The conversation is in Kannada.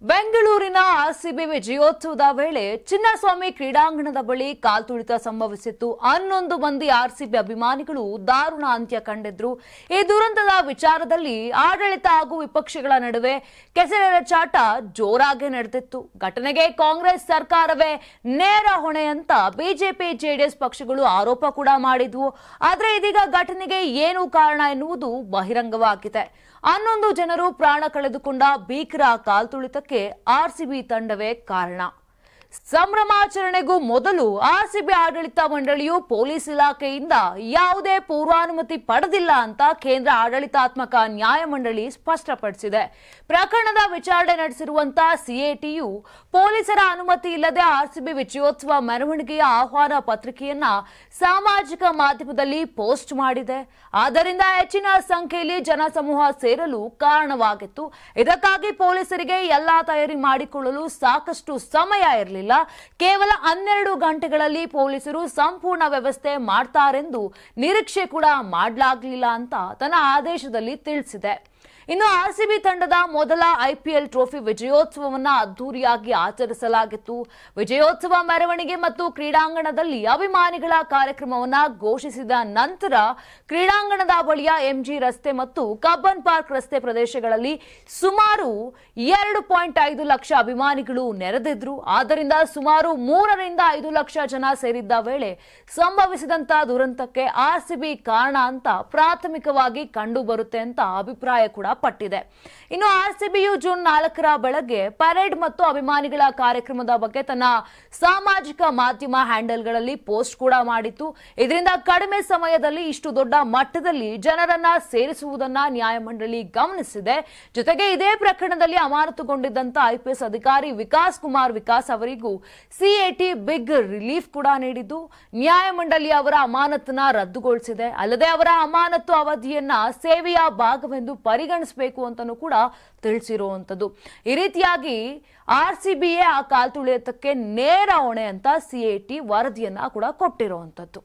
ಬೆಂಗಳೂರಿನ ಆರ್ಸಿಬಿ ವಿಜಯೋತ್ಸವದ ವೇಳೆ ಚಿನ್ನಸ್ವಾಮಿ ಕ್ರೀಡಾಂಗಣದ ಬಳಿ ಕಾಲ್ತುಳಿತ ಸಂಭವಿಸಿತ್ತು. 11 ಮಂದಿ ಆರ್ಸಿಬಿ ಅಭಿಮಾನಿಗಳು ದಾರುಣ ಅಂತ್ಯ ಕಂಡಿದ್ರು. ಈ ದುರಂತದ ವಿಚಾರದಲ್ಲಿ ಆಡಳಿತ ಹಾಗೂ ವಿಪಕ್ಷಗಳ ನಡುವೆ ಕೆಸರೆರಚಾಟ ಜೋರಾಗಿ ನಡೆದಿತ್ತು. ಘಟನೆಗೆ ಕಾಂಗ್ರೆಸ್ ಸರ್ಕಾರವೇ ನೇರ ಹೊಣೆ ಅಂತ ಬಿಜೆಪಿ ಜೆಡಿಎಸ್ ಪಕ್ಷಗಳು ಆರೋಪ ಕೂಡ ಮಾಡಿದ್ವು. ಆದರೆ ಇದೀಗ ಘಟನೆಗೆ ಏನು ಕಾರಣ ಎನ್ನುವುದು ಬಹಿರಂಗವಾಗಿದೆ. 11 ಜನರು ಪ್ರಾಣ ಕಳೆದುಕೊಂಡ ಭೀಕರ ಕಾಲ್ತುಳಿತಕ್ಕೆ ಆರ್ಸಿಬಿ ತಂಡವೇ ಕಾರಣ. ಸಂಭ್ರಮಾಚರಣೆಗೂ ಮೊದಲು ಆರ್ಸಿಬಿ ಆಡಳಿತ ಮಂಡಳಿಯು ಪೊಲೀಸ್ ಇಲಾಖೆಯಿಂದ ಯಾವುದೇ ಪೂರ್ವಾನುಮತಿ ಪಡೆದಿಲ್ಲ ಅಂತ ಕೇಂದ್ರ ಆಡಳಿತಾತ್ಮಕ ನ್ಯಾಯಮಂಡಳಿ ಸ್ಪಷ್ಟಪಡಿಸಿದೆ. ಪ್ರಕರಣದ ವಿಚಾರಣೆ ನಡೆಸಿರುವಂತಹ ಸಿಎಟಿಯು ಪೊಲೀಸರ ಅನುಮತಿ ಇಲ್ಲದೆ ಆರ್ಸಿಬಿ ವಿಜಯೋತ್ಸವ ಮೆರವಣಿಗೆಯ ಆಹ್ವಾನ ಪತ್ರಿಕೆಯನ್ನ ಸಾಮಾಜಿಕ ಮಾಧ್ಯಮದಲ್ಲಿ ಪೋಸ್ಟ್ ಮಾಡಿದೆ. ಆದ್ದರಿಂದ ಹೆಚ್ಚಿನ ಸಂಖ್ಯೆಯಲ್ಲಿ ಜನಸಮೂಹ ಸೇರಲು ಕಾರಣವಾಗಿತ್ತು. ಇದಕ್ಕಾಗಿ ಪೊಲೀಸರಿಗೆ ಎಲ್ಲಾ ತಯಾರಿ ಮಾಡಿಕೊಳ್ಳಲು ಸಾಕಷ್ಟು ಸಮಯ ಇರಲಿಲ್ಲ. ಕೇವಲ 12 ಗಂಟೆಗಳಲ್ಲಿ ಪೊಲೀಸರು ಸಂಪೂರ್ಣ ವ್ಯವಸ್ಥೆ ಮಾಡ್ತಾರೆಂದು ನಿರೀಕ್ಷೆ ಕೂಡ ಮಾಡಲಾಗಲಿಲ್ಲ ಅಂತ ತನ್ನ ಆದೇಶದಲ್ಲಿ ತಿಳಿಸಿದೆ. ಇನ್ನು ಆರ್ಸಿಬಿ ತಂಡದ ಮೊದಲ ಐಪಿಎಲ್ ಟ್ರೋಫಿ ವಿಜಯೋತ್ಸವವನ್ನ ಅದ್ದೂರಿಯಾಗಿ ಆಚರಿಸಲಾಗಿತ್ತು. ವಿಜಯೋತ್ಸವ ಮೆರವಣಿಗೆ ಮತ್ತು ಕ್ರೀಡಾಂಗಣದಲ್ಲಿ ಅಭಿಮಾನಿಗಳ ಕಾರ್ಯಕ್ರಮವನ್ನ ಘೋಷಿಸಿದ ನಂತರ ಕ್ರೀಡಾಂಗಣದ ಬಳಿಯ ಎಂಜಿ ರಸ್ತೆ ಮತ್ತು ಕಬ್ಬನ್ ಪಾರ್ಕ್ ರಸ್ತೆ ಪ್ರದೇಶಗಳಲ್ಲಿ ಸುಮಾರು 2.5 ಲಕ್ಷ ಅಭಿಮಾನಿಗಳು ನೆರೆದಿದ್ರು. ಆದ್ದರಿಂದ ಸುಮಾರು 3 ರಿಂದ 5 ಲಕ್ಷ ಜನ ಸೇರಿದ್ದ ವೇಳೆ ಸಂಭವಿಸಿದಂತಹ ದುರಂತಕ್ಕೆ ಆರ್ಸಿಬಿ ಕಾರಣ ಅಂತ ಪ್ರಾಥಮಿಕವಾಗಿ ಕಂಡು ಬರುತ್ತೆ ಅಂತ ಅಭಿಪ್ರಾಯ ಕೂಡ ಪಟ್ಟಿದೆ. ಇನ್ನು ಆರ್ಸಿಬಿಯು ಜೂನ್ 4ರ ಬೆಳಗ್ಗೆ ಪರೇಡ್ ಮತ್ತು ಅಭಿಮಾನಿಗಳ ಕಾರ್ಯಕ್ರಮದ ಬಗ್ಗೆ ತನ್ನ ಸಾಮಾಜಿಕ ಮಾಧ್ಯಮ ಹ್ಯಾಂಡಲ್ಗಳಲ್ಲಿ ಪೋಸ್ಟ್ ಕೂಡ ಮಾಡಿತ್ತು. ಇದರಿಂದ ಕಡಿಮೆ ಸಮಯದಲ್ಲಿ ಇಷ್ಟು ದೊಡ್ಡ ಮಟ್ಟದಲ್ಲಿ ಜನರನ್ನ ಸೇರಿಸುವುದನ್ನ ನ್ಯಾಯಮಂಡಳಿ ಗಮನಿಸಿದೆ. ಜೊತೆಗೆ ಇದೇ ಪ್ರಕರಣದಲ್ಲಿ ಅಮಾನತುಗೊಂಡಿದ್ದಂತ ಐಪಿಎಸ್ ಅಧಿಕಾರಿ ವಿಕಾಸ್ ಕುಮಾರ್ ವಿಕಾಸ್ ಅವರಿಗೂ ಸಿಎಟಿ ಬಿಗ್ ರಿಲೀಫ್ ಕೂಡ ನೀಡಿದ್ದು ನ್ಯಾಯಮಂಡಳಿ ಅವರ ಅಮಾನತನ್ನ ರದ್ದುಗೊಳಿಸಿದೆ. ಅಲ್ಲದೆ ಅವರ ಅಮಾನತು ಅವಧಿಯನ್ನ ಸೇವೆಯ ಭಾಗವೆಂದು ಪರಿಗಣಿಸಬೇಕು ಅಂತಲೂ ಕೂಡ ತಿಳಿಸಿರುವಂತದ್ದು. ಈ ರೀತಿಯಾಗಿ ಆರ್ಸಿಬಿಯೇ ಆ ಕಾಲ್ತುಳಿತಕ್ಕೆ ನೇರ ಹೊಣೆ ಅಂತ ಸಿಎಟಿ ವರದಿಯನ್ನ ಕೂಡ ಕೊಟ್ಟಿರುವಂತದ್ದು.